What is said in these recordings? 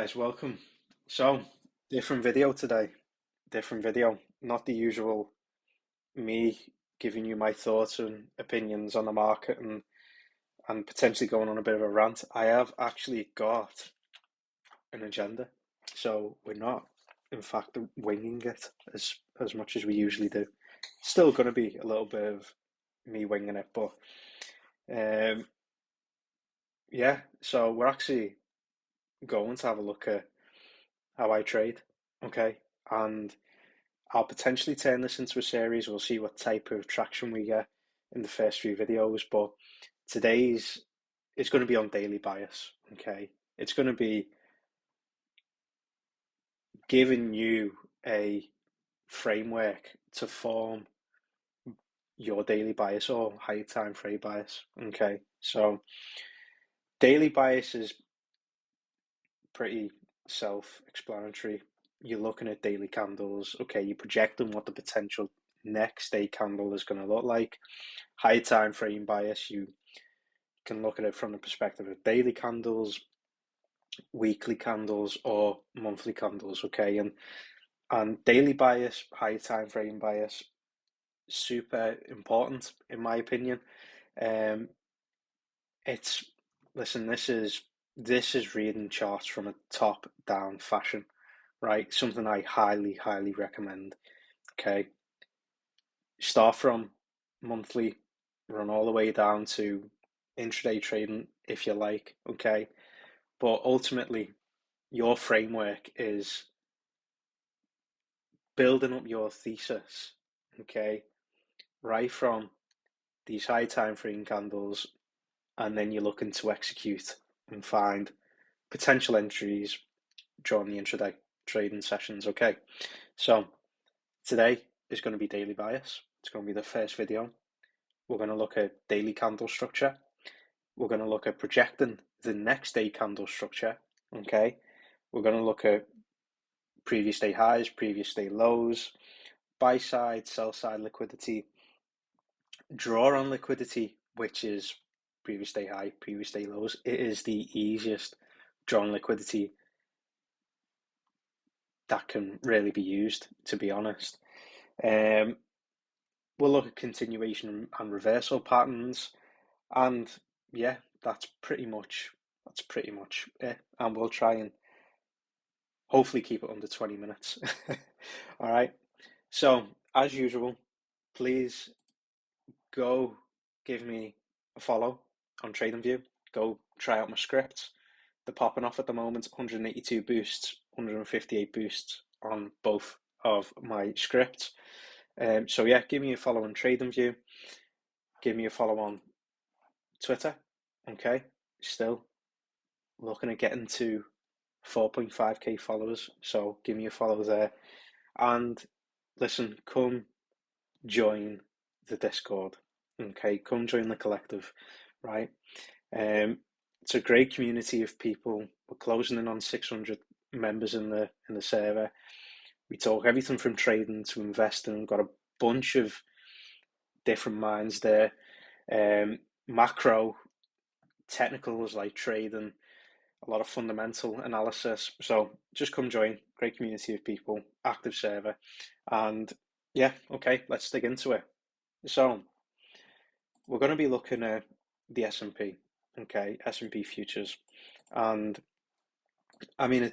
Guys, welcome. So, different video today. Different video. Not the usual me giving you my thoughts and opinions on the market and potentially going on a bit of a rant. I have actually got an agenda. So we're not, in fact, winging it as much as we usually do. Still going to be a little bit of me winging it, but um, yeah. So we're actually going to have a look at how I trade, okay? And I'll potentially turn this into a series. We'll see what type of traction we get in the first few videos. But today's it's going to be on daily bias. Okay, it's going to be giving you a framework to form your daily bias or high time frame bias. Okay, so daily bias is pretty self-explanatory. You're looking at daily candles. Okay, you're projecting what the potential next day candle is going to look like. High time frame bias, you can look at it from the perspective of daily candles, weekly candles, or monthly candles. Okay, and daily bias, high time frame bias, super important in my opinion. Um, it's listen, this is reading charts from a top down fashion, right? Something I highly recommend. Okay, start from monthly, run all the way down to intraday trading if you like. Okay, but ultimately, your framework is building up your thesis, okay, right from these high time frame candles, and then you're looking to execute and find potential entries during the intraday trading sessions, okay? So today is going to be daily bias. It's going to be the first video. We're going to look at daily candle structure. We're going to look at projecting the next day candle structure, okay? We're going to look at previous day highs, previous day lows, buy side, sell side liquidity, draw on liquidity, which is previous day high, previous day lows. It is the easiest draw on liquidity that can really be used, to be honest. Um, we'll look at continuation and reversal patterns, and yeah, that's pretty much it. And we'll try and hopefully keep it under 20 minutes. All right. So as usual, please go give me a follow on TradingView. Go try out my scripts. They're popping off at the moment. 182 boosts, 158 boosts on both of my scripts. So yeah, give me a follow on TradingView. Give me a follow on Twitter. Okay, still looking at getting to 4.5k followers. So give me a follow there. And listen, come join the Discord. Okay, come join the collective, right? It's a great community of people. We're closing in on 600 members in the server. We talk everything from trading to investing. We've got a bunch of different minds there. Macro, technicals like trading, a lot of fundamental analysis. So just come join. Great community of people, active server, and yeah, okay, let's dig into it. So we're going to be looking at the S&P, okay, S&P futures, and I mean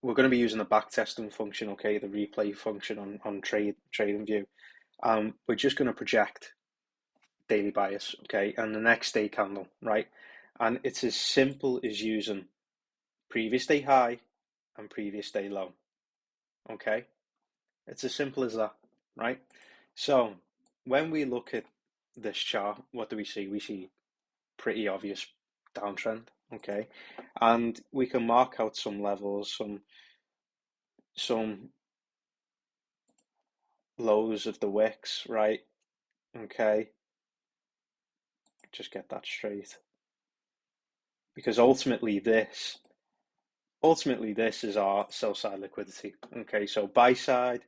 we're going to be using the back testing function, okay, the replay function on TradingView. We're just going to project daily bias, okay, and the next day candle, right? And it's as simple as using previous day high and previous day low, okay? It's as simple as that, right? So when we look at this chart, what do we see? We see pretty obvious downtrend, okay? And we can mark out some levels, some lows of the wicks, right? Okay, just get that straight. Because ultimately this is our sell side liquidity. Okay, so buy side,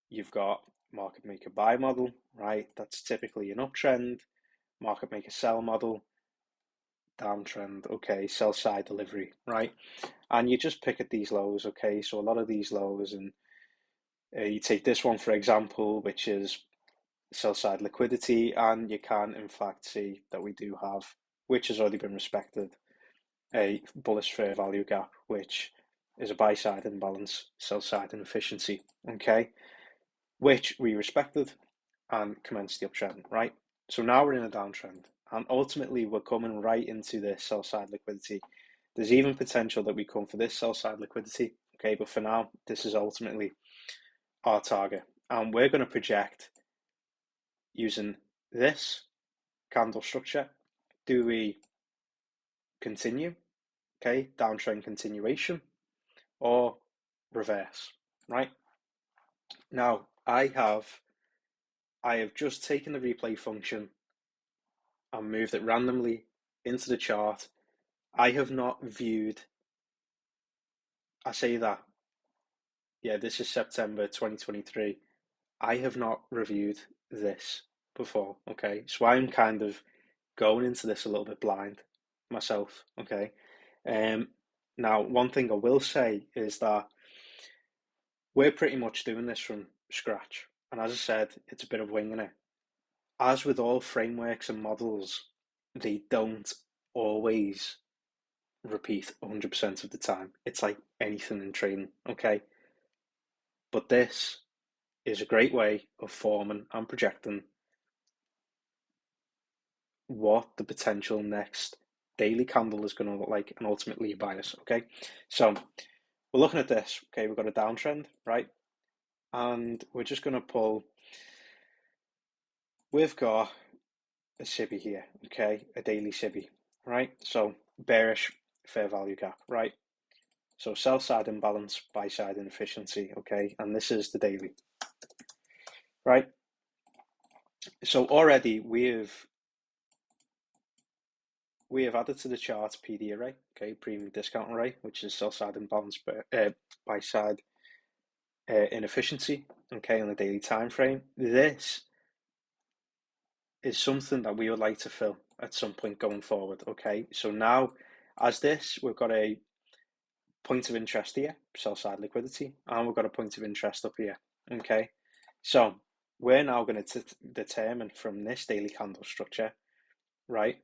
you've got market maker buy model, right? That's typically an uptrend. Market maker sell model, downtrend, okay, sell side delivery, right? And you just pick at these lows, okay? So a lot of these lows, and you take this one for example, which is sell side liquidity, and you can in fact see that we do have, which has already been respected, a bullish fair value gap, which is a buy side imbalance, sell side inefficiency, okay, which we respected and commenced the uptrend, right? So now we're in a downtrend, and ultimately we're coming right into this sell side liquidity. There's even potential that we come for this sell side liquidity, okay, but for now, this is ultimately our target, and we're going to project using this candle structure. Do we continue, okay, downtrend continuation, or reverse, right? Now, I have just taken the replay function and moved it randomly into the chart. I have not viewed, I say that, yeah, this is September 2023. I have not reviewed this before, okay? So I'm kind of going into this a little bit blind myself, okay? Now, one thing I will say is that we're pretty much doing this from scratch. And as I said, it's a bit of winging it. As with all frameworks and models, they don't always repeat 100% of the time. It's like anything in trading, okay? But this is a great way of forming and projecting what the potential next daily candle is going to look like, and ultimately a bias, okay? So we're looking at this, okay? We've got a downtrend, right? And we're just going to pull, we've got a SIBI here, okay? A daily SIBI, right? So bearish fair value gap, right? So sell side imbalance, buy side inefficiency, okay? And this is the daily, right? So already we have added to the chart PD array, okay, premium discount array, which is sell side imbalance, buy side inefficiency, okay, on the daily time frame. This is something that we would like to fill at some point going forward, okay? So now, as this, we've got a point of interest here, sell side liquidity, and we've got a point of interest up here, okay? So we're now going to determine from this daily candle structure, right?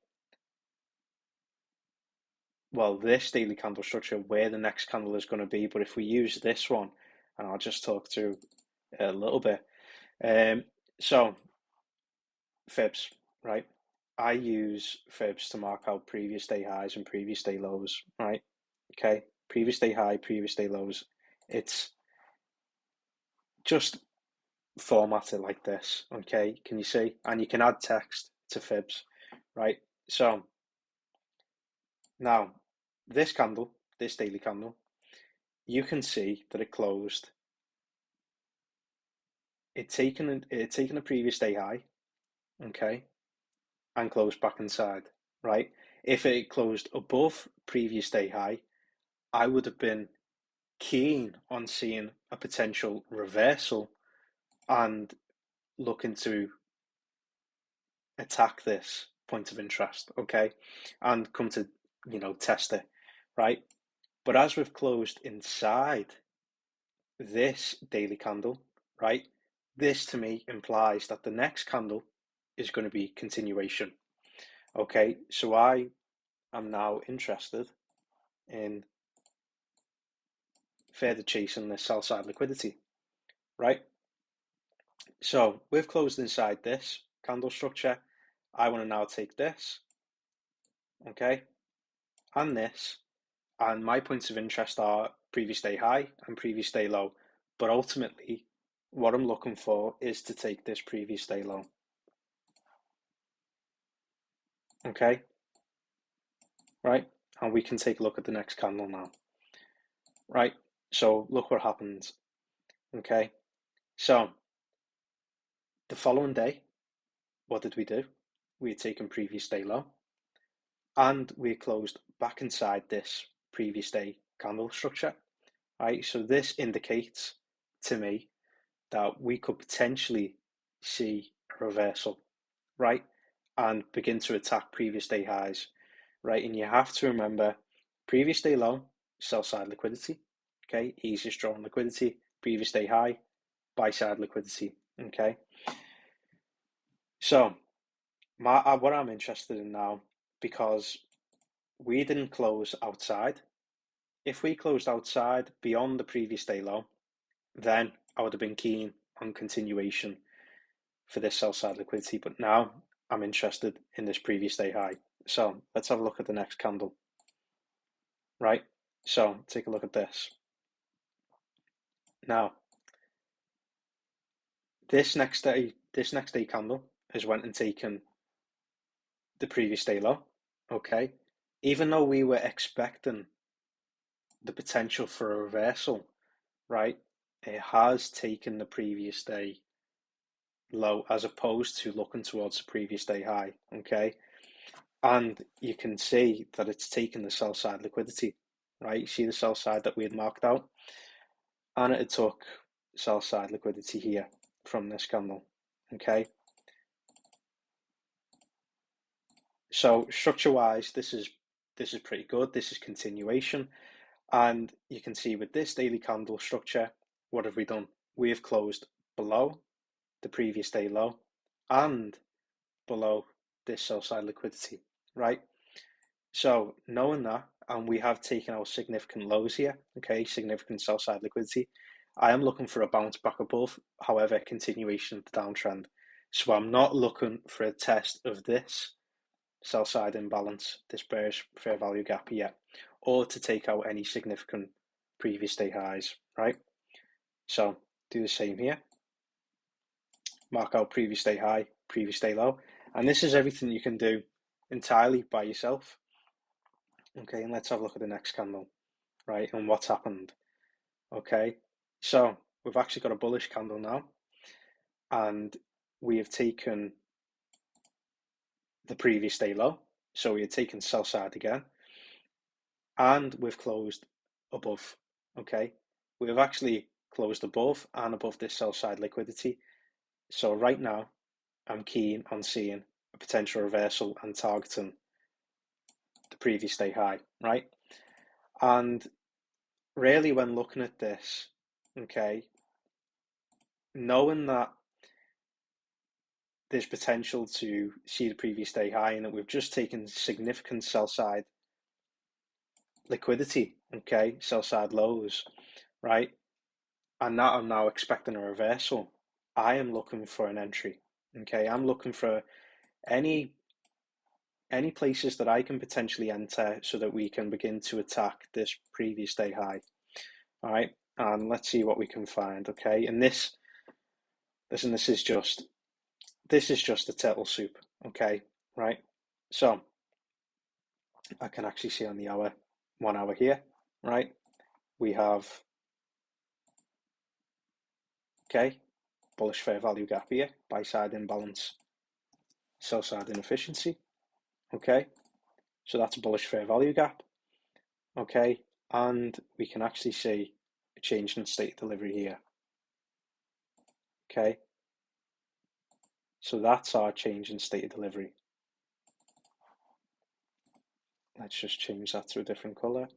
Well, this daily candle structure, where the next candle is going to be. But if we use this one, and I'll just talk through a little bit. So fibs, right? I use fibs to mark out previous day highs and previous day lows, right? Okay, previous day high, previous day lows. It's just formatted like this, okay? Can you see? And you can add text to fibs, right? So now this candle, this daily candle, you can see that it closed. It's taken a previous day high, okay, and closed back inside, right? If it closed above previous day high, I would have been keen on seeing a potential reversal and looking to attack this point of interest, okay, and come to, test it, right? But as we've closed inside this daily candle, right, this to me implies that the next candle is going to be continuation. Okay, so I am now interested in further chasing this sell side liquidity, right? So we've closed inside this candle structure. I want to now take this, okay, and this, and my points of interest are previous day high and previous day low. But ultimately, what I'm looking for is to take this previous day low, okay, right? And we can take a look at the next candle now, right? So look what happens, okay? So the following day, what did we do? We had taken previous day low, and we closed back inside this previous day candle structure, right? So this indicates to me that we could potentially see a reversal, right? And begin to attack previous day highs. right? And you have to remember previous day low, sell side liquidity, okay? Easiest drawn liquidity, previous day high, buy side liquidity, okay? So what I'm interested in now, because we didn't close outside. If we closed outside beyond the previous day low, then I would have been keen on continuation for this sell side liquidity. But now I'm interested in this previous day high. So let's have a look at the next candle, right? So take a look at this. Now, this next day candle has went and taken the previous day low, okay? Even though we were expecting the potential for a reversal, right? It has taken the previous day low as opposed to looking towards the previous day high, okay? And you can see that it's taken the sell side liquidity, right? You see the sell side that we had marked out, and it took sell side liquidity here from this candle, okay? So structure-wise, this is pretty good. This is continuation, and you can see with this daily candle structure, what have we done? We have closed below the previous day low and below this sell side liquidity, right? So knowing that, and we have taken out significant lows here, okay, significant sell side liquidity, I am looking for a bounce back above, however, continuation of the downtrend. So I'm not looking for a test of this sell side imbalance, this bearish fair value gap yet, or to take out any significant previous day highs, right? So do the same here. Mark out previous day high, previous day low. And this is everything you can do entirely by yourself. Okay, and let's have a look at the next candle, right, and what's happened. Okay, so we've actually got a bullish candle now, and we have taken the previous day low. So we had taken sell side again, and we've closed above. Okay, we have actually closed above and above this sell side liquidity. So right now, I'm keen on seeing a potential reversal and targeting the previous day high, right? And really, when looking at this, okay, knowing that there's potential to see the previous day high and that we've just taken significant sell side liquidity, okay, sell side lows, right? And that I'm now expecting a reversal. I am looking for an entry, okay? I'm looking for any places that I can potentially enter so that we can begin to attack this previous day high. All right, and let's see what we can find, okay? And this is just a turtle soup, okay? Right? So I can actually see on the 1 hour here, right? We have, okay, bullish fair value gap here, buy side imbalance, sell side inefficiency, okay? So that's a bullish fair value gap, okay? And we can actually see a change in state delivery here, okay? So that's our change in state of delivery. Let's just change that to a different color.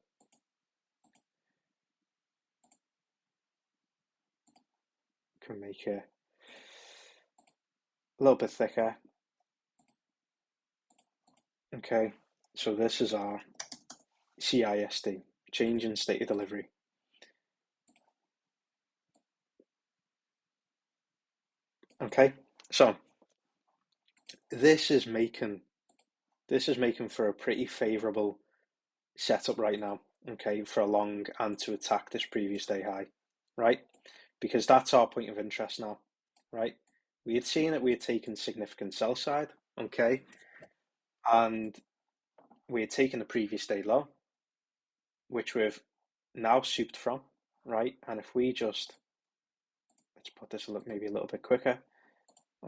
Can make it a little bit thicker. Okay, so this is our CISD, change in state of delivery. Okay, so this is making for a pretty favorable setup right now, okay, for a long and to attack this previous day high, right? Because that's our point of interest now, right? We had seen that we had taken significant sell side, okay, and we had taken the previous day low, which we've now souped from, right? And if we just, let's put this maybe a little bit quicker,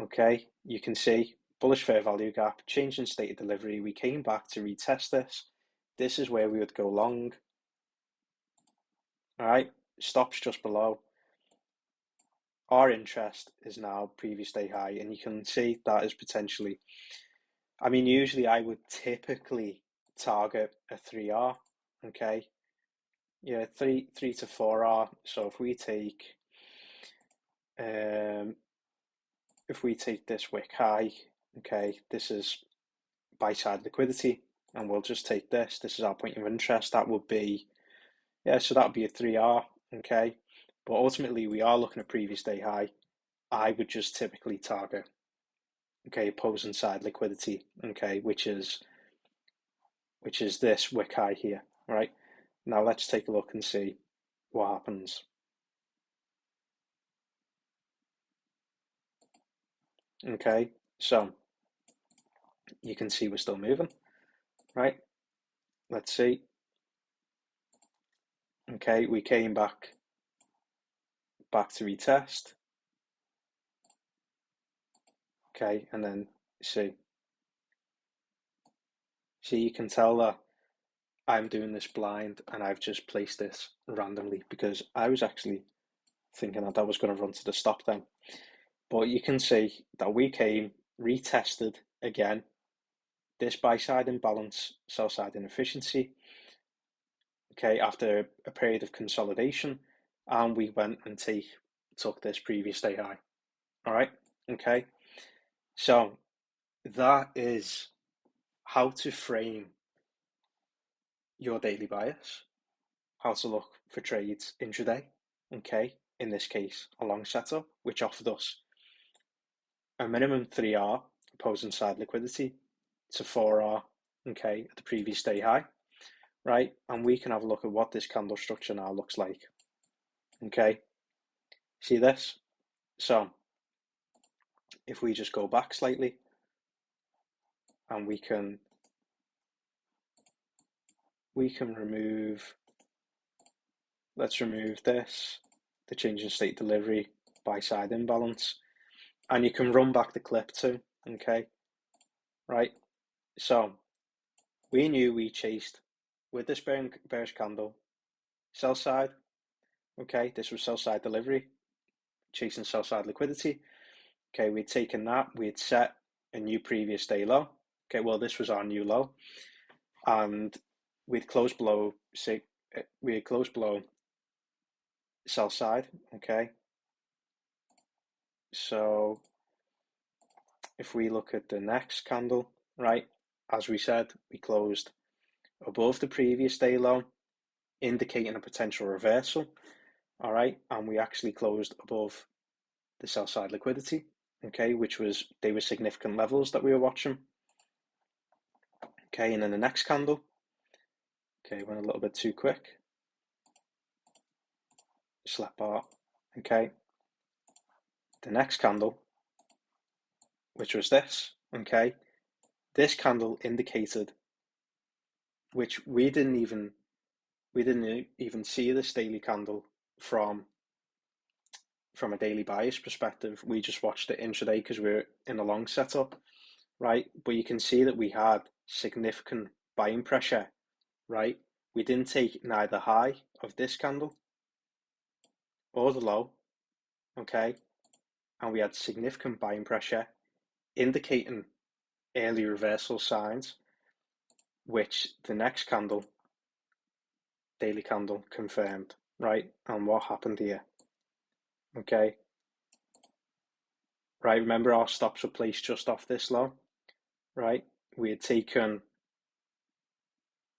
okay, you can see bullish fair value gap, change in state of delivery. We came back to retest this. This is where we would go long. All right, stops just below. Our interest is now previous day high, and you can see that is potentially, I mean, usually I would typically target a 3R, okay? Yeah, 3 to 4R. So if we take this wick high, okay, this is Buyside liquidity, and we'll just take this. This is our point of interest. That would be, yeah, so that would be a 3R, okay? But ultimately, we are looking at previous day high. I would just typically target, okay, opposing side liquidity, okay, which is this wick high here, right? Now let's take a look and see what happens. Okay, so you can see we're still moving, right? Let's see. Okay, we came back to retest. Okay, and then see you can tell that I'm doing this blind and I've just placed this randomly because I was actually thinking that was going to run to the stop then. But you can see that we came, retested again, this buy side imbalance, sell side inefficiency, okay, after a period of consolidation, and we went and took this previous day high. All right, okay. So that is how to frame your daily bias, how to look for trades intraday, okay, in this case, a long setup, which offered us a minimum 3R opposing side liquidity to 4R, okay, at the previous day high, right? And we can have a look at what this candle structure now looks like, okay? See this? So if we just go back slightly and we can remove, let's remove this, the change in state delivery, buy side imbalance, and you can run back the clip too, okay? Right, so we knew we chased with this bearish candle, sell side, okay, this was sell side delivery, chasing sell side liquidity, okay, we'd taken that, we'd set a new previous day low, okay, well, this was our new low, and we'd closed below, sell side, okay, so if we look at the next candle, right, as we said, we closed above the previous day low, indicating a potential reversal, all right, and we actually closed above the sell side liquidity, okay, they were significant levels that we were watching, okay, and then the next candle, okay, went a little bit too quick, slap bar, okay, the next candle, which was this, okay, this candle indicated, which we didn't even see this daily candle from a daily bias perspective. We just watched it intraday because we're in a long setup, right? But you can see that we had significant buying pressure, right? We didn't take neither high of this candle or the low, okay? And we had significant buying pressure, indicating early reversal signs, which the next candle, daily candle, confirmed, right? And what happened here, okay? Right, remember our stops were placed just off this low, right? We had taken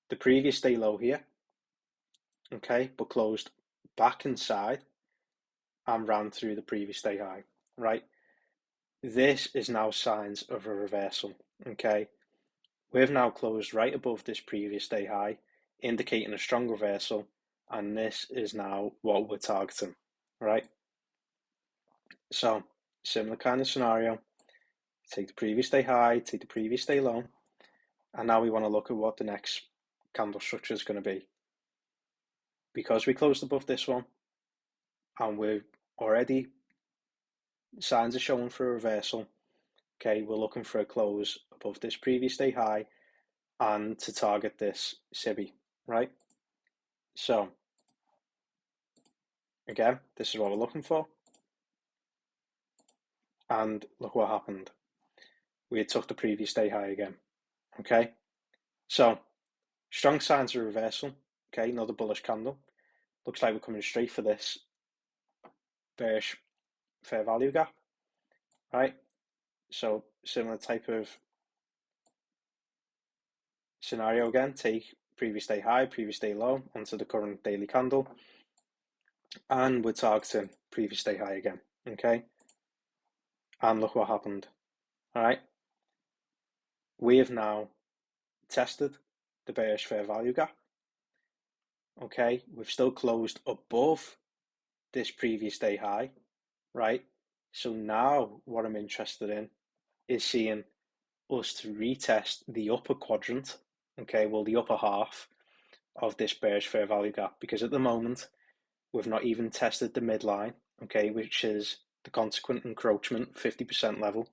the previous day low here, okay, but closed back inside and ran through the previous day high, right? This is now signs of a reversal, okay? We've now closed right above this previous day high, indicating a strong reversal, and this is now what we're targeting, right? So, similar kind of scenario, take the previous day high, take the previous day low, and now we want to look at what the next candle structure is going to be. Because we closed above this one, and we're already, signs are showing for a reversal, okay, we're looking for a close above this previous day high and to target this SIBI, right? So, again, this is what we're looking for. And look what happened. We had took the previous day high again, okay? So, Strong signs of reversal. Okay, another bullish candle. Looks like we're coming straight for this bearish fair value gap, right? So similar type of scenario again. Take previous day high, previous day low onto the current daily candle, and we're targeting previous day high again. Okay, and look what happened. All right, we have now tested the bearish fair value gap. Okay, we've still closed above this previous day high, right? So now what I'm interested in is seeing us to retest the upper quadrant, okay, well, the upper half of this bearish fair value gap, because at the moment we've not even tested the midline, okay, which is the consequent encroachment 50% level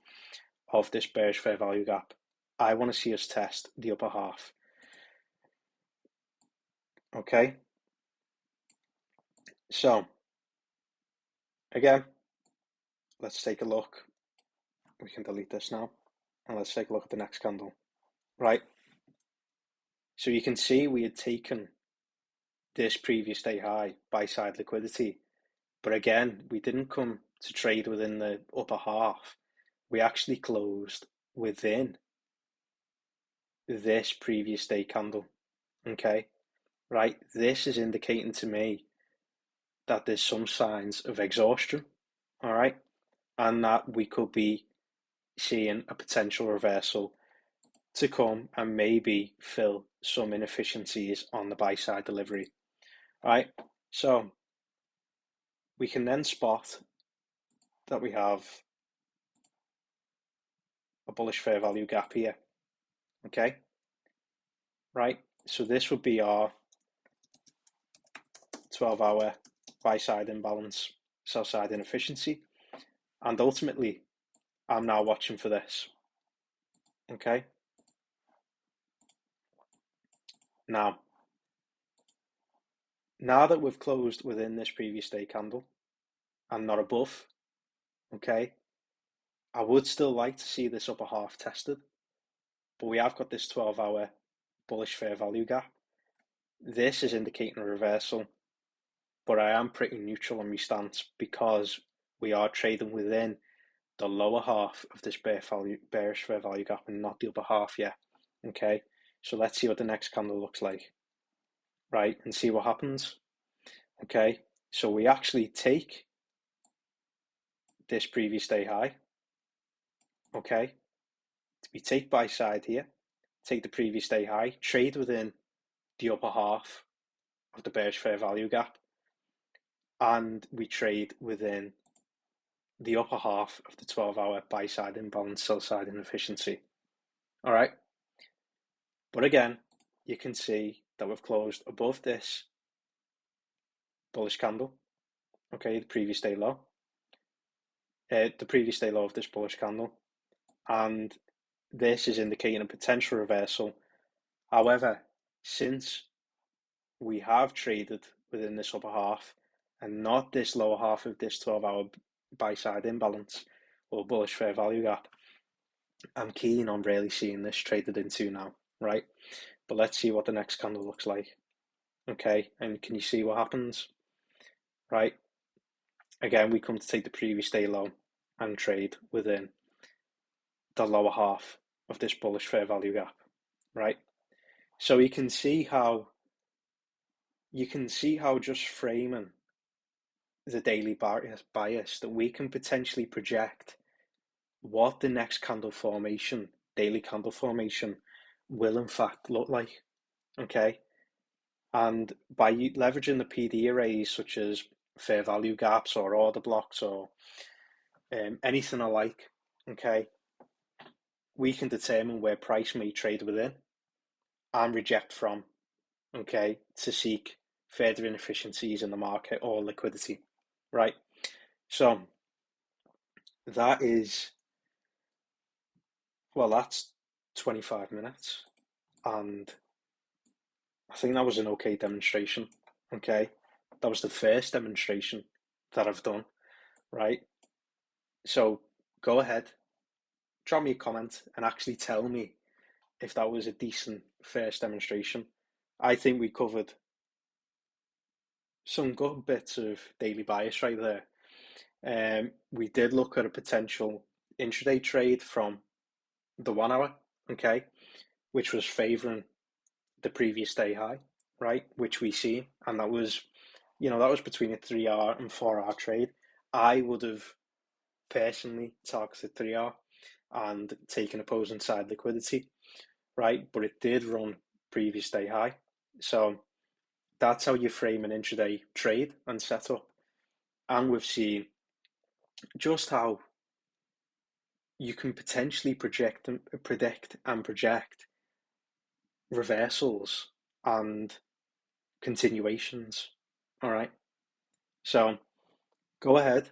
of this bearish fair value gap. I want to see us test the upper half, okay? So again, let's take a look. We can delete this now, and let's take a look at the next candle, right? So you can see we had taken this previous day high, buy-side liquidity, but again, we didn't come to trade within the upper half. We actually closed within this previous day candle, okay? Right, this is indicating to me that there's some signs of exhaustion, all right? And that we could be seeing a potential reversal to come and maybe fill some inefficiencies on the buy side delivery, right? So we can then spot that we have a bullish fair value gap here, okay? Right, so this would be our 12-hour buy side imbalance, sell side inefficiency, and ultimately I'm now watching for this, okay? Now that we've closed within this previous day candle and not above, okay, I would still like to see this upper half tested, but we have got this 12-hour bullish fair value gap. This is indicating a reversal, but I am pretty neutral on my stance because we are trading within the lower half of this bearish fair value gap and not the upper half yet. Okay, so let's see what the next candle looks like, right, and see what happens. Okay, so we actually take this previous day high. Okay, we take buy side here, take the previous day high, trade within the upper half of the bearish fair value gap, and we trade within the upper half of the 12-hour buy side imbalance, sell side inefficiency. All right, but again, you can see that we've closed above this bullish candle, okay, the previous day low of this bullish candle, and this is indicating a potential reversal. However, since we have traded within this upper half and not this lower half of this 12-hour buy side imbalance or bullish fair value gap, I'm keen on really seeing this traded into now, right? But let's see what the next candle looks like. Okay, and can you see what happens? Right, again, we come to take the previous day low and trade within the lower half of this bullish fair value gap, right? So you can see how just framing the daily bias that we can potentially project what the next candle formation, daily candle formation, will in fact look like. Okay, and by leveraging the PD arrays such as fair value gaps or order blocks or anything alike, okay, we can determine where price may trade within and reject from, okay, to seek further inefficiencies in the market or liquidity, right? So that is, well, that's 25 minutes, and I think that was an okay demonstration, okay? That was the first demonstration that I've done, right? So go ahead, drop me a comment and actually tell me if that was a decent first demonstration. I think we covered some good bits of daily bias right there. We did look at a potential intraday trade from the 1 hour, okay, which was favouring the previous day high, right, which we see, and that was, that was between a 3 hour and 4 hour trade. I would have personally targeted 3 hour and taken opposing side liquidity, right, but it did run previous day high. So that's how you frame an intraday trade and setup. And we've seen just how you can potentially predict and project reversals and continuations. All right. So go ahead,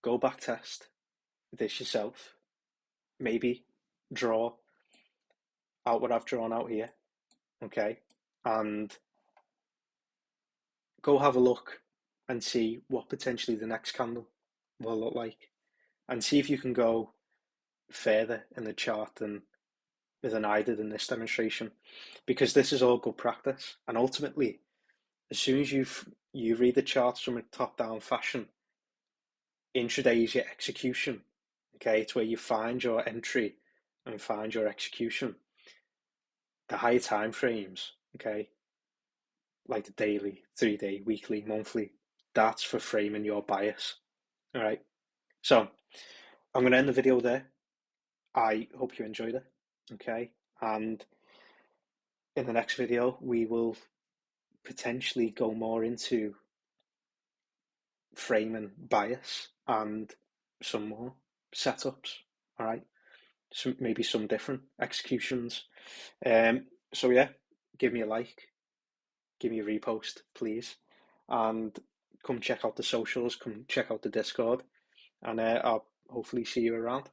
go back test this yourself. Maybe draw out what I've drawn out here. Okay. And go have a look and see what potentially the next candle will look like. And see if you can go further in the chart than I did in this demonstration. Because this is all good practice. And ultimately, as soon as you read the charts from a top-down fashion, intraday is your execution. Okay, it's where you find your entry and find your execution. The higher time frames, okay, like the daily, 3-day, weekly, monthly, that's for framing your bias. All right. So I'm going to end the video there. I hope you enjoyed it. Okay. And in the next video, we will potentially go more into framing bias and some more setups. All right. Maybe some different executions. So yeah, give me a like, give me a repost, please, and come check out the socials, come check out the Discord, and I'll hopefully see you around.